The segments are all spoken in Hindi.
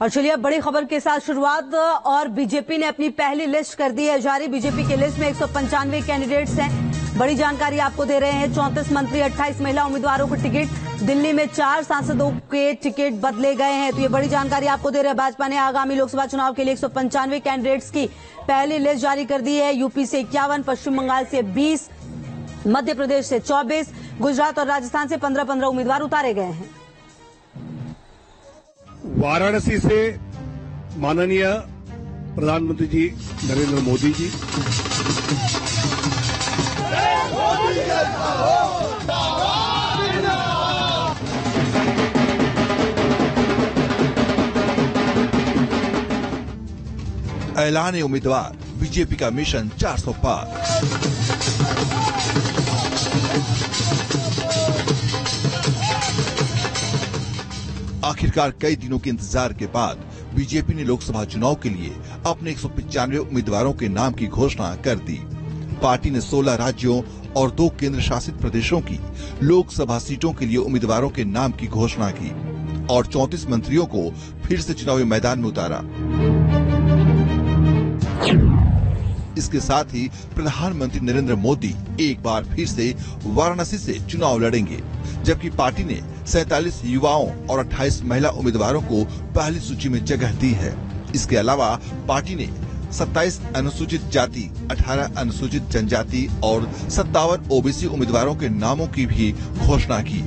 और चलिए अब बड़ी खबर के साथ शुरुआत। और बीजेपी ने अपनी पहली लिस्ट कर दी है जारी। बीजेपी की लिस्ट में 195 कैंडिडेट्स हैं। बड़ी जानकारी आपको दे रहे हैं। 34 मंत्री, 28 महिला उम्मीदवारों को टिकट। दिल्ली में 4 सांसदों के टिकट बदले गए हैं। तो ये बड़ी जानकारी आपको दे रहे हैं। भाजपा ने आगामी लोकसभा चुनाव के लिए 195 कैंडिडेट्स की पहली लिस्ट जारी कर दी है। यूपी से 51, पश्चिम बंगाल से 20, मध्य प्रदेश से 24, गुजरात और राजस्थान से 15-15 उम्मीदवार उतारे गए हैं। वाराणसी से माननीय प्रधानमंत्री जी नरेंद्र मोदी जी, ऐलान उम्मीदवार, बीजेपी का मिशन 400 पार। आखिरकार कई दिनों के इंतजार के बाद बीजेपी ने लोकसभा चुनाव के लिए अपने 195 उम्मीदवारों के नाम की घोषणा कर दी। पार्टी ने 16 राज्यों और 2 केंद्र शासित प्रदेशों की लोकसभा सीटों के लिए उम्मीदवारों के नाम की घोषणा की और 34 मंत्रियों को फिर से चुनावी मैदान में उतारा। इसके साथ ही प्रधानमंत्री नरेंद्र मोदी एक बार फिर से वाराणसी से चुनाव लड़ेंगे, जबकि पार्टी ने 47 युवाओं और 28 महिला उम्मीदवारों को पहली सूची में जगह दी है। इसके अलावा पार्टी ने 27 अनुसूचित जाति, 18 अनुसूचित जनजाति और 57 ओबीसी उम्मीदवारों के नामों की भी घोषणा की।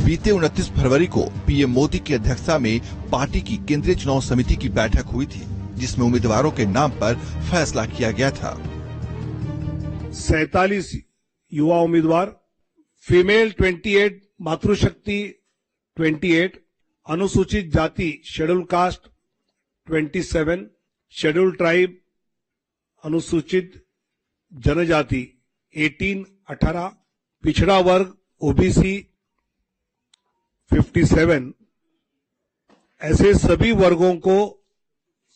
बीते 29 फरवरी को पीएम मोदी की अध्यक्षता में पार्टी की केंद्रीय चुनाव समिति की बैठक हुई थी, जिसमें उम्मीदवारों के नाम पर फैसला किया गया था। 47 युवा उम्मीदवार, फीमेल 28, मातृशक्ति 28, अनुसूचित जाति शेड्यूल कास्ट 27, शेड्यूल ट्राइब अनुसूचित जनजाति 18, पिछड़ा वर्ग ओबीसी 57, ऐसे सभी वर्गों को,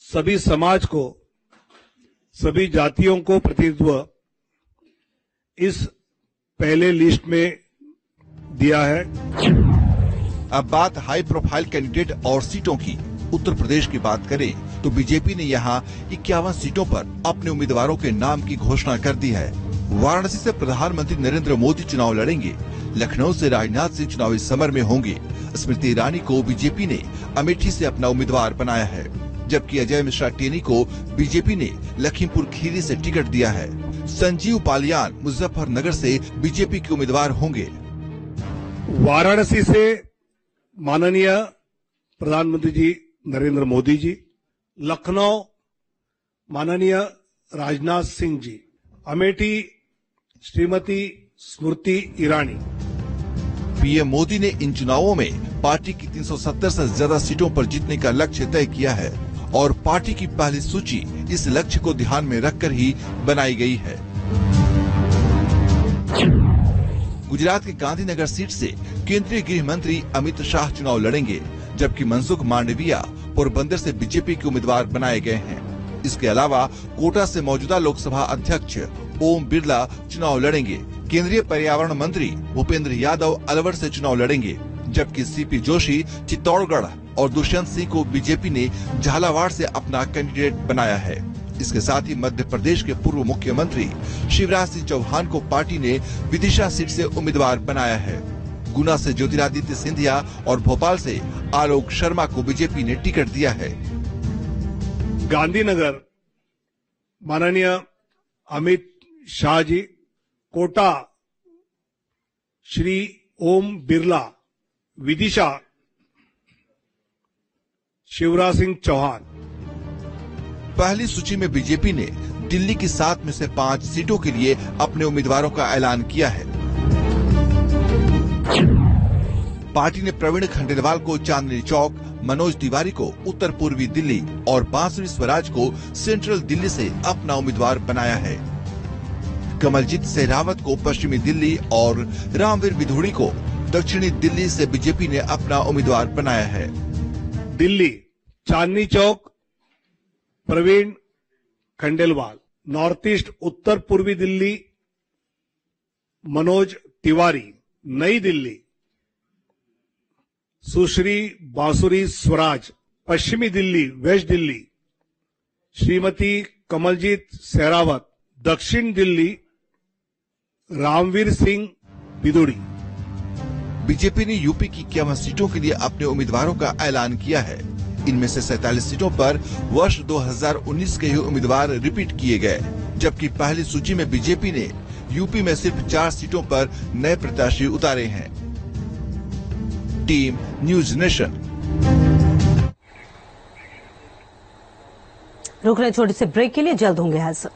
सभी समाज को, सभी जातियों को प्रतिनिधित्व इस पहले लिस्ट में दिया है। अब बात हाई प्रोफाइल कैंडिडेट और सीटों की। उत्तर प्रदेश की बात करें तो बीजेपी ने यहां 51 सीटों पर अपने उम्मीदवारों के नाम की घोषणा कर दी है। वाराणसी से प्रधानमंत्री नरेंद्र मोदी चुनाव लड़ेंगे। लखनऊ से राजनाथ सिंह चुनावी समर में होंगे। स्मृति ईरानी को बीजेपी ने अमेठी से अपना उम्मीदवार बनाया है, जबकि अजय मिश्रा टेनी को बीजेपी ने लखीमपुर खीरी से टिकट दिया है। संजीव पालियान मुजफ्फरनगर से बीजेपी के उम्मीदवार होंगे। वाराणसी से माननीय प्रधानमंत्री जी नरेंद्र मोदी जी, लखनऊ माननीय राजनाथ सिंह जी, अमेठी श्रीमती स्मृति ईरानी। पीएम मोदी ने इन चुनावों में पार्टी की 370 से ज्यादा सीटों पर जीतने का लक्ष्य तय किया है और पार्टी की पहली सूची इस लक्ष्य को ध्यान में रखकर ही बनाई गई है। गुजरात के गांधीनगर सीट से केंद्रीय गृह मंत्री अमित शाह चुनाव लड़ेंगे, जबकि मनसुख मांडविया पोरबंदर से बीजेपी के उम्मीदवार बनाए गए हैं। इसके अलावा कोटा से मौजूदा लोकसभा अध्यक्ष ओम बिरला चुनाव लड़ेंगे। केंद्रीय पर्यावरण मंत्री भूपेंद्र यादव अलवर से चुनाव लड़ेंगे, जबकि सीपी जोशी चित्तौड़गढ़ और दुष्यंत सिंह को बीजेपी ने झालावाड़ से अपना कैंडिडेट बनाया है। इसके साथ ही मध्य प्रदेश के पूर्व मुख्यमंत्री शिवराज सिंह चौहान को पार्टी ने विदिशा सीट से उम्मीदवार बनाया है। गुना से ज्योतिरादित्य सिंधिया और भोपाल से आलोक शर्मा को बीजेपी ने टिकट दिया है। गांधीनगर माननीय अमित शाह जी, कोटा श्री ओम बिरला, विदिशा शिवराज सिंह चौहान। पहली सूची में बीजेपी ने दिल्ली की 7 में से 5 सीटों के लिए अपने उम्मीदवारों का ऐलान किया है। पार्टी ने प्रवीण खंडेलवाल को चांदनी चौक, मनोज तिवारी को उत्तर पूर्वी दिल्ली और बांसुरी स्वराज को सेंट्रल दिल्ली से अपना उम्मीदवार बनाया है। कमलजीत सहरावत को पश्चिमी दिल्ली और रामवीर विधुड़ी को दक्षिणी दिल्ली से बीजेपी ने अपना उम्मीदवार बनाया है। दिल्ली चांदनी चौक प्रवीण खंडेलवाल, नॉर्थ ईस्ट उत्तर पूर्वी दिल्ली मनोज तिवारी, नई दिल्ली सुश्री बांसुरी स्वराज, पश्चिमी दिल्ली वेस्ट दिल्ली श्रीमती कमलजीत सहरावत, दक्षिण दिल्ली रामवीर सिंह बिदुड़ी। बीजेपी ने यूपी की 51 सीटों के लिए अपने उम्मीदवारों का ऐलान किया है। इनमें से 47 सीटों पर वर्ष 2019 के ही उम्मीदवार रिपीट किए गए, जबकि पहली सूची में बीजेपी ने यूपी में सिर्फ 4 सीटों पर नए प्रत्याशी उतारे हैं। Team news nation. रुक रहे छोटे से ब्रेक के लिए, जल्द होंगे हाजिर।